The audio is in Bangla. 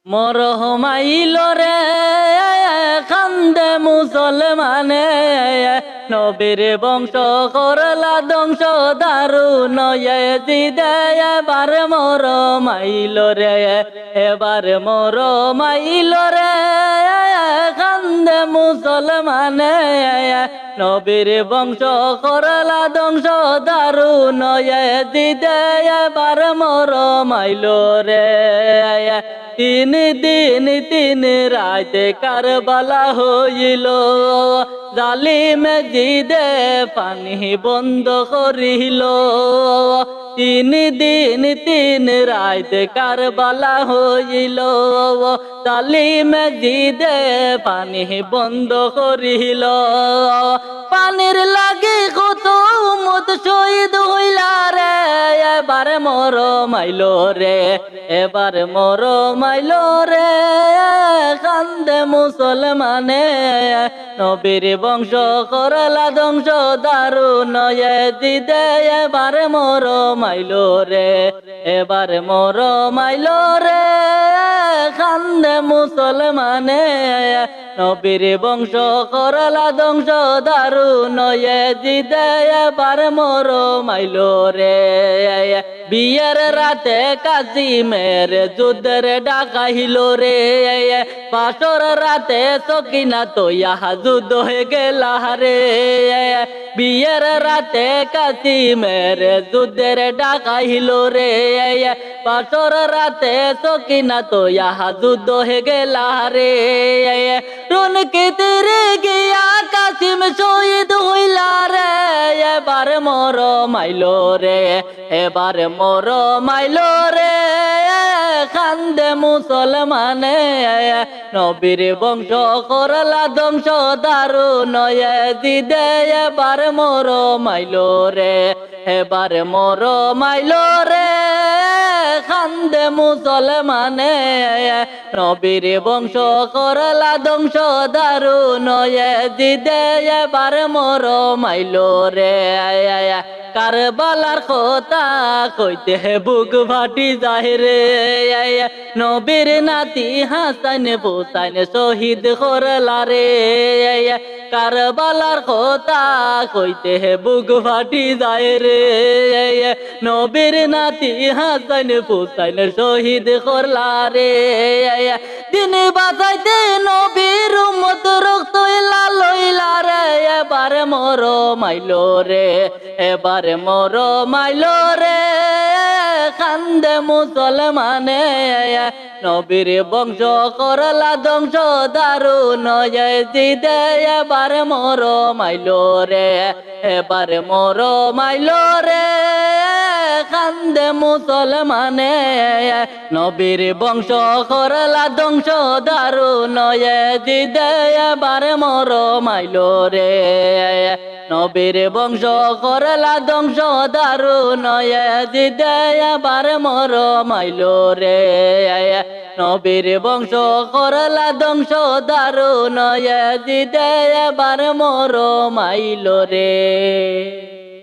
মরহমাইল রে কান্দে মুসলমানে নবীর বংশ করলা ধ্বংস দারুণ জিদে এবার মরমাইল রে এবার মরমাইল রে কান্দে মুসলমানে নবীর বংশ করলা ধ্বংস দারুণ জিদে এবার মরমাইল রে তিন দিন তিন রাতে কারবালা হইল জালিম জিদে পানি বন্ধ করিল তিন দিন তিন রাতে কারবালা হইল জালিম জিদে পানি বন্ধ করিল পানির লাগে কত উম্মত শহীদ হইলা রে এবার মরমাইল রে এবার মরমাইল রে কান্দে মুসলমানে নবীর বংশ করলা ধ্বংস দারুণ জিদে এবার মরমাইল রে এবার মরমাইল রে কান্দে মুসলমানে নবীর বংশ করলা ধ্বংস দারুণ জিদে এবার মরমাইল রে বিয়ের রাতে কাসিমের যুদ্ধের ডাকাইল রে পাশর রাতে সকিনা তো ইহা যুদ্ধ হয়ে গেলা রে বিয়ের রাতে কাসিমের যুদ্ধের ডাকাইল রে পাশর রাতে সকিনা তো ইহা যুদ্ধ হয়ে গেলা রে রুনকি তেরে গিয়া কাসিম শহীদ হইলা রে এবার মরমাইল রে এবার মরমাইল রে কান্দে মুসলমানে নবীর বংশ করলা ধ্বংস দারুণ জিদে এবার মরমাইল রে এবার মরমাইল রে কান্দে মুসলমানে নবীর বংশ করলা ধ্বংস দারুণ জিদে এবার মরমাইল রে কারবালার কথা কইতে বুক ফাটি যায় রে নবীর নাতি হাসান হুসাইন শহীদ করলা রে কারবালার কথা কইতে বুক ফাটি যায় রে নবীর নাতি হাসান হুসাইন শহীদ করলা রে দিন বাঁচাইতে নবীর উম্মত রক্ত লইলা রে এবার মরমাইল রে এবার মরমাইল রে কান্দে মুসলমানে নবীর বংশ করলা ধ্বংস দারুণ জিদে এবার মরমাইল রে এবার মরমাইল রে কান্দে মুসলমানে নবীর বংশ করলা ধ্বংস দারুণ জিদে এবার মরমাইল রে নবীর বংশ করলা ধ্বংস দারুণ জিদে এবার মরমাইল রে নবীর বংশ করলা ধ্বংস দারুণ জিদে এবার মরমাইল রে।